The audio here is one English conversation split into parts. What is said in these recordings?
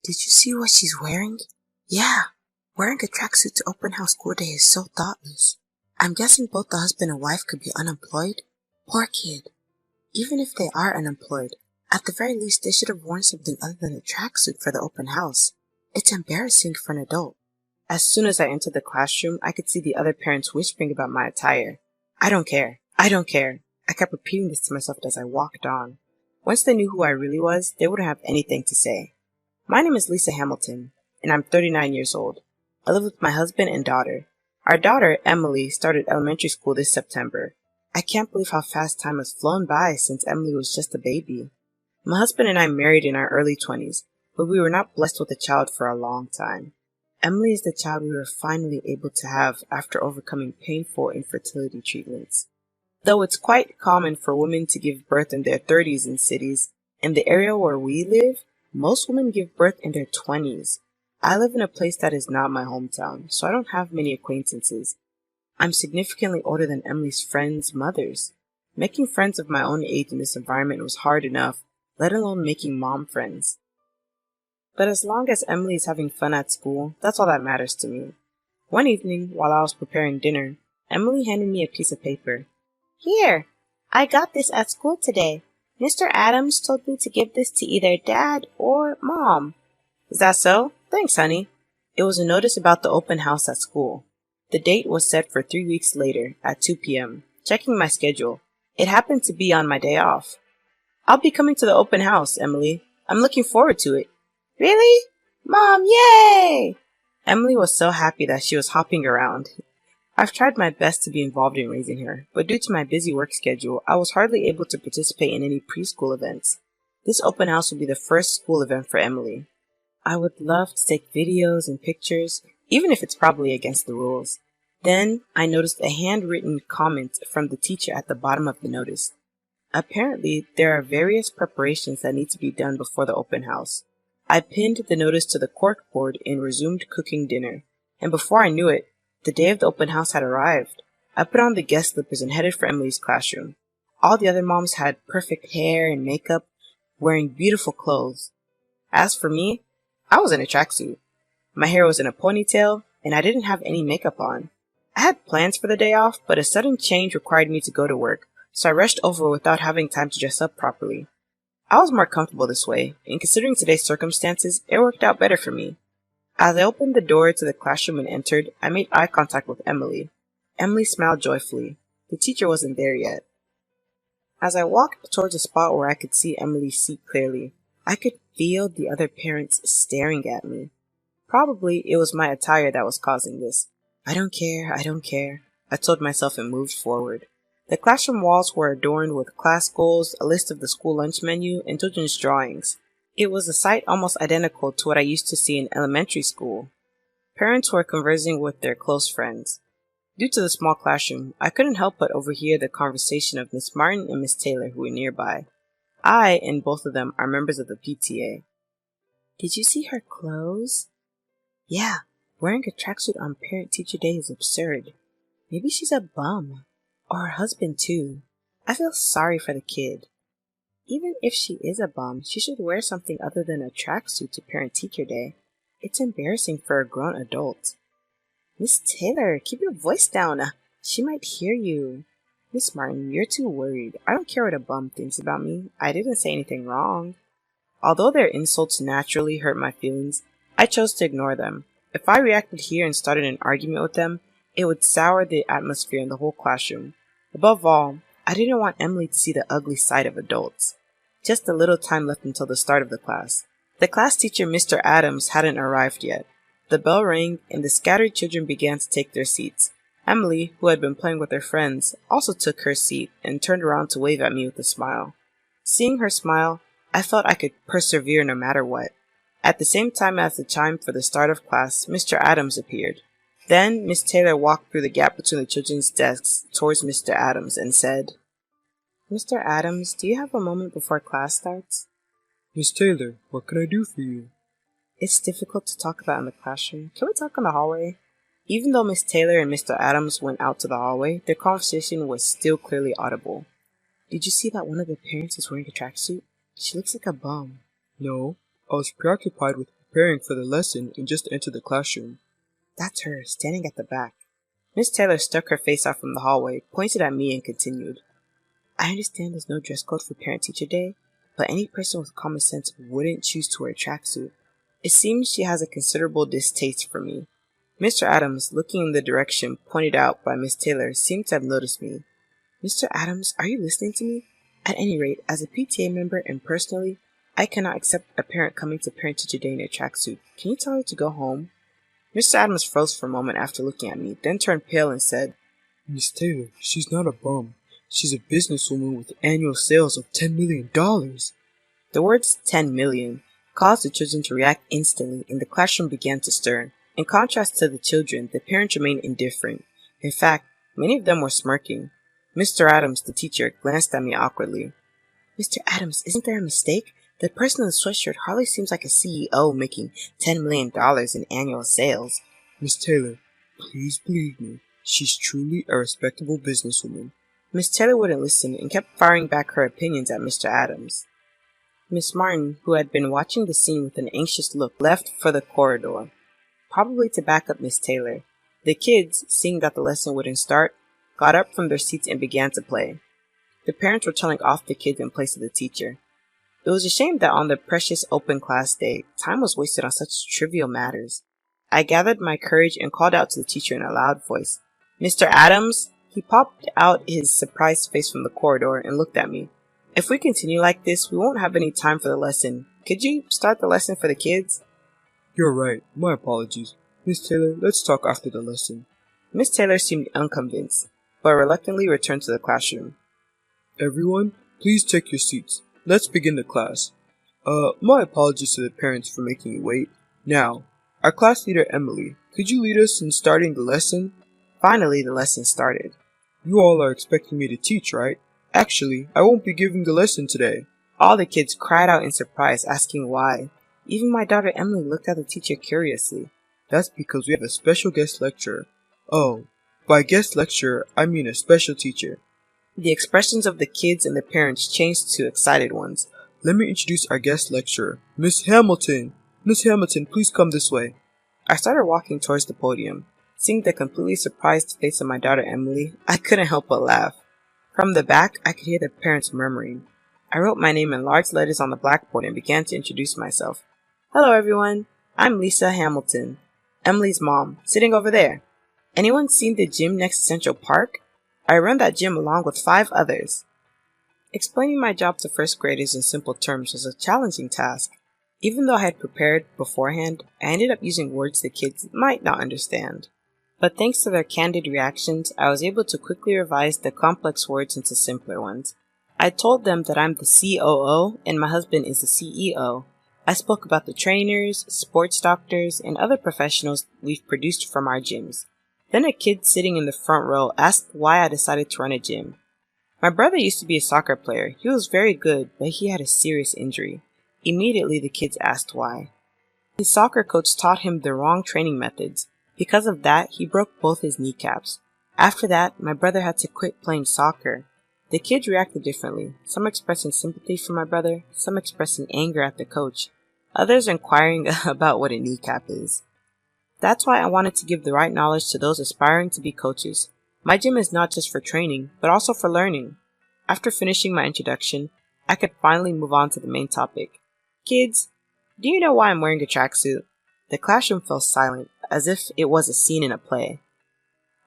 Did you see what she's wearing? Yeah, wearing a tracksuit to open house school day is so thoughtless. I'm guessing both the husband and wife could be unemployed. Poor kid. Even if they are unemployed, at the very least they should have worn something other than a tracksuit for the open house. It's embarrassing for an adult. As soon as I entered the classroom, I could see the other parents whispering about my attire. I don't care. I don't care. I kept repeating this to myself as I walked on. Once they knew who I really was, they wouldn't have anything to say. My name is Lisa Hamilton, and I'm 39 years old. I live with my husband and daughter. Our daughter, Emily, started elementary school this September. I can't believe how fast time has flown by since Emily was just a baby. My husband and I married in our early 20s, but we were not blessed with a child for a long time. Emily is the child we were finally able to have after overcoming painful infertility treatments. Though it's quite common for women to give birth in their 30s in cities, in the area where we live, most women give birth in their 20s. I live in a place that is not my hometown, so I don't have many acquaintances. I'm significantly older than Emily's friends' mothers. Making friends of my own age in this environment was hard enough, let alone making mom friends. But as long as Emily is having fun at school, that's all that matters to me. One evening, while I was preparing dinner, Emily handed me a piece of paper. Here, I got this at school today. Mr. Adams told me to give this to either Dad or Mom. Is that so? Thanks, honey. It was a notice about the open house at school. The date was set for 3 weeks later, at 2 p.m. Checking my schedule, it happened to be on my day off. I'll be coming to the open house, Emily. I'm looking forward to it. Really? Mom, yay! Emily was so happy that she was hopping around. I've tried my best to be involved in raising her, but due to my busy work schedule, I was hardly able to participate in any preschool events. This open house will be the first school event for Emily. I would love to take videos and pictures, even if it's probably against the rules. Then I noticed a handwritten comment from the teacher at the bottom of the notice. Apparently, there are various preparations that need to be done before the open house. I pinned the notice to the corkboard and resumed cooking dinner, and before I knew it, the day of the open house had arrived. I put on the guest slippers and headed for Emily's classroom. All the other moms had perfect hair and makeup, wearing beautiful clothes. As for me, I was in a tracksuit. My hair was in a ponytail, and I didn't have any makeup on. I had plans for the day off, but a sudden change required me to go to work, so I rushed over without having time to dress up properly. I was more comfortable this way, and considering today's circumstances, it worked out better for me. As I opened the door to the classroom and entered, I made eye contact with Emily. Emily smiled joyfully. The teacher wasn't there yet. As I walked towards a spot where I could see Emily's seat clearly, I could feel the other parents staring at me. Probably it was my attire that was causing this. I don't care, I told myself and moved forward. The classroom walls were adorned with class goals, a list of the school lunch menu, and children's drawings. It was a sight almost identical to what I used to see in elementary school. Parents were conversing with their close friends. Due to the small classroom, I couldn't help but overhear the conversation of Miss Martin and Miss Taylor, who were nearby. I and both of them are members of the PTA. Did you see her clothes? Yeah, wearing a tracksuit on Parent-Teacher Day is absurd. Maybe she's a bum. Or her husband, too. I feel sorry for the kid. Even if she is a bum, she should wear something other than a tracksuit to Parent-Teacher Day. It's embarrassing for a grown adult. Miss Taylor, keep your voice down. She might hear you. Miss Martin, you're too worried. I don't care what a bum thinks about me. I didn't say anything wrong. Although their insults naturally hurt my feelings, I chose to ignore them. If I reacted here and started an argument with them, it would sour the atmosphere in the whole classroom. Above all, I didn't want Emily to see the ugly side of adults. Just a little time left until the start of the class. The class teacher, Mr. Adams, hadn't arrived yet. The bell rang, and the scattered children began to take their seats. Emily, who had been playing with her friends, also took her seat and turned around to wave at me with a smile. Seeing her smile, I felt I could persevere no matter what. At the same time as the chime for the start of class, Mr. Adams appeared. Then Miss Taylor walked through the gap between the children's desks towards Mr. Adams and said, Mr. Adams, do you have a moment before class starts? Miss Taylor, what can I do for you? It's difficult to talk about in the classroom. Can we talk in the hallway? Even though Miss Taylor and Mr. Adams went out to the hallway, their conversation was still clearly audible. Did you see that one of the parents is wearing a tracksuit? She looks like a bum. No, I was preoccupied with preparing for the lesson and just entered the classroom. That's her, standing at the back. Miss Taylor stuck her face out from the hallway, pointed at me, and continued. I understand there's no dress code for Parent-Teacher Day, but any person with common sense wouldn't choose to wear a tracksuit. It seems she has a considerable distaste for me. Mr. Adams, looking in the direction pointed out by Miss Taylor, seemed to have noticed me. Mr. Adams, are you listening to me? At any rate, as a PTA member and personally, I cannot accept a parent coming to Parent-Teacher Day in a tracksuit. Can you tell her to go home? Mr. Adams froze for a moment after looking at me, then turned pale and said, Miss Taylor, she's not a bum. She's a businesswoman with annual sales of $10 million. The words 10 million caused the children to react instantly, and the classroom began to stir. In contrast to the children, the parents remained indifferent. In fact, many of them were smirking. Mr. Adams, the teacher, glanced at me awkwardly. Mr. Adams, isn't there a mistake? The person in the sweatshirt hardly seems like a CEO making $10 million in annual sales. Miss Taylor, please believe me. She's truly a respectable businesswoman. Miss Taylor wouldn't listen and kept firing back her opinions at Mr. Adams. Miss Martin, who had been watching the scene with an anxious look, left for the corridor, probably to back up Miss Taylor. The kids, seeing that the lesson wouldn't start, got up from their seats and began to play. The parents were telling off the kids in place of the teacher. It was a shame that on the precious open class day, time was wasted on such trivial matters. I gathered my courage and called out to the teacher in a loud voice, Mr. Adams? He popped out his surprised face from the corridor and looked at me. If we continue like this, we won't have any time for the lesson. Could you start the lesson for the kids? You're right. My apologies. Miss Taylor, let's talk after the lesson. Miss Taylor seemed unconvinced, but reluctantly returned to the classroom. Everyone, please take your seats. Let's begin the class. My apologies to the parents for making you wait. Now, our class leader Emily, could you lead us in starting the lesson? Finally, the lesson started. You all are expecting me to teach, right? Actually, I won't be giving the lesson today. All the kids cried out in surprise, asking why. Even my daughter Emily looked at the teacher curiously. That's because we have a special guest lecturer. Oh, by guest lecturer, I mean a special teacher. The expressions of the kids and the parents changed to excited ones. Let me introduce our guest lecturer, Miss Hamilton. Miss Hamilton, please come this way. I started walking towards the podium. Seeing the completely surprised face of my daughter Emily, I couldn't help but laugh. From the back, I could hear the parents murmuring. I wrote my name in large letters on the blackboard and began to introduce myself. Hello everyone, I'm Lisa Hamilton, Emily's mom, sitting over there. Anyone seen the gym next to Central Park? I run that gym along with 5 others. Explaining my job to first graders in simple terms was a challenging task. Even though I had prepared beforehand, I ended up using words the kids might not understand. But thanks to their candid reactions, I was able to quickly revise the complex words into simpler ones. I told them that I'm the COO and my husband is the CEO. I spoke about the trainers, sports doctors, and other professionals we've produced from our gyms. Then a kid sitting in the front row asked why I decided to run a gym. My brother used to be a soccer player. He was very good, but he had a serious injury. Immediately the kids asked why. His soccer coach taught him the wrong training methods. Because of that, he broke both his kneecaps. After that, my brother had to quit playing soccer. The kids reacted differently, some expressing sympathy for my brother, some expressing anger at the coach, others inquiring about what a kneecap is. That's why I wanted to give the right knowledge to those aspiring to be coaches. My gym is not just for training, but also for learning. After finishing my introduction, I could finally move on to the main topic. Kids, do you know why I'm wearing a tracksuit? The classroom fell silent, as if it was a scene in a play.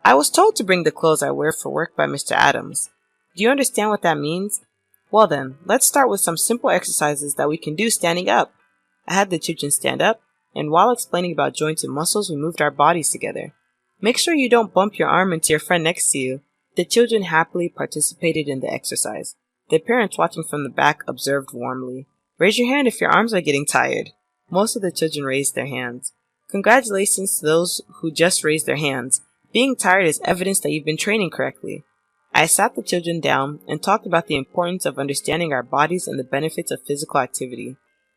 I was told to bring the clothes I wear for work by Mr. Adams. Do you understand what that means? Well then, let's start with some simple exercises that we can do standing up. I had the children stand up, and while explaining about joints and muscles, we moved our bodies together. Make sure you don't bump your arm into your friend next to you. The children happily participated in the exercise. The parents watching from the back observed warmly. Raise your hand if your arms are getting tired. Most of the children raised their hands. Congratulations to those who just raised their hands. Being tired is evidence that you've been training correctly. I sat the children down and talked about the importance of understanding our bodies and the benefits of physical activity.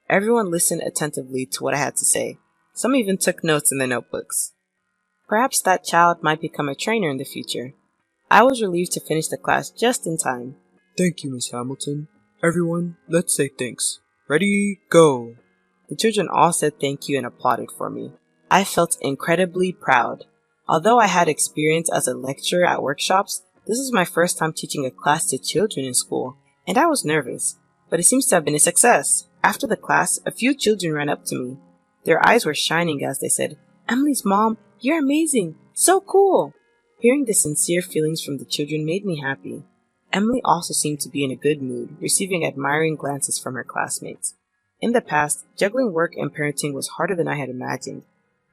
Everyone listened attentively to what I had to say. Some even took notes in their notebooks. Perhaps that child might become a trainer in the future. I was relieved to finish the class just in time. Thank you, Miss Hamilton. Everyone, let's say thanks. Ready, go. The children all said thank you and applauded for me. I felt incredibly proud. Although I had experience as a lecturer at workshops, this was my first time teaching a class to children in school, and I was nervous, but it seems to have been a success. After the class, a few children ran up to me. Their eyes were shining as they said, "Emily's mom, you're amazing! So cool!" Hearing the sincere feelings from the children made me happy. Emily also seemed to be in a good mood, receiving admiring glances from her classmates. In the past, juggling work and parenting was harder than I had imagined,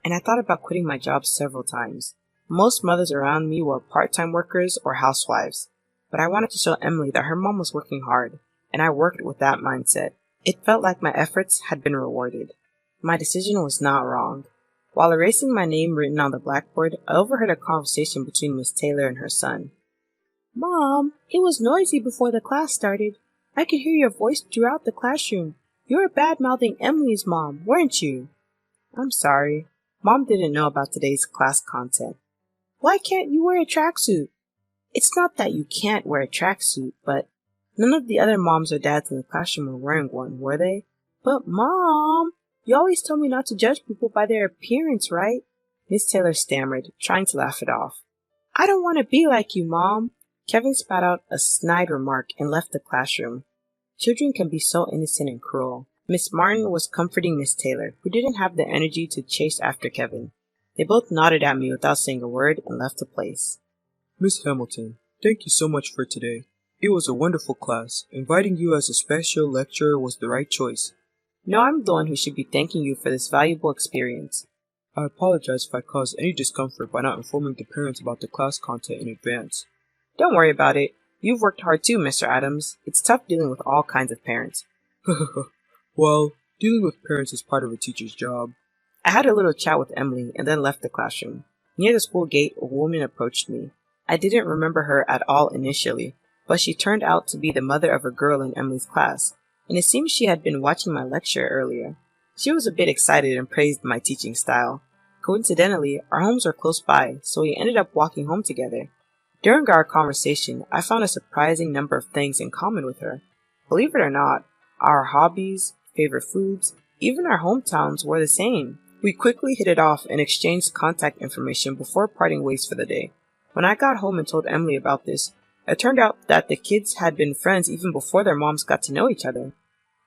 and I thought about quitting my job several times. Most mothers around me were part-time workers or housewives, but I wanted to show Emily that her mom was working hard, and I worked with that mindset. It felt like my efforts had been rewarded. My decision was not wrong. While erasing my name written on the blackboard, I overheard a conversation between Miss Taylor and her son. "Mom, it was noisy before the class started. I could hear your voice throughout the classroom. You were bad-mouthing Emily's mom, weren't you?" "I'm sorry. Mom didn't know about today's class content." "Why can't you wear a tracksuit?" "It's not that you can't wear a tracksuit, but none of the other moms or dads in the classroom were wearing one, were they?" "But Mom, you always told me not to judge people by their appearance, right?" Miss Taylor stammered, trying to laugh it off. "I don't want to be like you, Mom." Kevin spat out a snide remark and left the classroom. Children can be so innocent and cruel. Miss Martin was comforting Miss Taylor, who didn't have the energy to chase after Kevin. They both nodded at me without saying a word and left the place. Miss Hamilton, thank you so much for today. It was a wonderful class. Inviting you as a special lecturer was the right choice. No, I'm the one who should be thanking you for this valuable experience. I apologize if I caused any discomfort by not informing the parents about the class content in advance. Don't worry about it. You've worked hard too, Mr. Adams. It's tough dealing with all kinds of parents. Well, dealing with parents is part of a teacher's job. I had a little chat with Emily and then left the classroom. Near the school gate, a woman approached me. I didn't remember her at all initially, but she turned out to be the mother of a girl in Emily's class, and it seems she had been watching my lecture earlier. She was a bit excited and praised my teaching style. Coincidentally, our homes are close by, so we ended up walking home together. During our conversation, I found a surprising number of things in common with her. Believe it or not, our hobbies, favorite foods, even our hometowns were the same. We quickly hit it off and exchanged contact information before parting ways for the day. When I got home and told Emily about this, it turned out that the kids had been friends even before their moms got to know each other.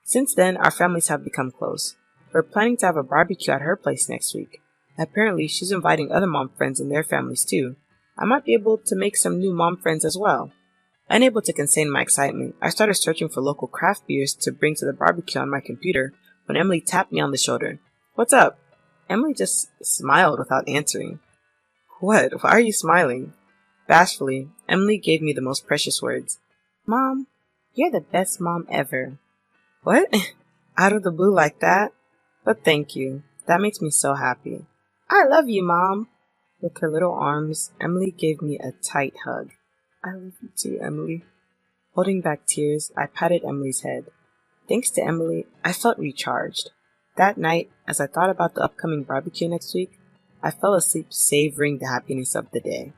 Since then, our families have become close. We're planning to have a barbecue at her place next week. Apparently, she's inviting other mom friends and their families too. I might be able to make some new mom friends as well. Unable to contain my excitement, I started searching for local craft beers to bring to the barbecue on my computer when Emily tapped me on the shoulder. "What's up?" Emily just smiled without answering. "What? Why are you smiling?" Bashfully, Emily gave me the most precious words. "Mom, you're the best mom ever." "What? Out of the blue like that? But thank you. That makes me so happy." "I love you, Mom." With her little arms, Emily gave me a tight hug. "I love you too, Emily." Holding back tears, I patted Emily's head. Thanks to Emily, I felt recharged. That night, as I thought about the upcoming barbecue next week, I fell asleep savoring the happiness of the day.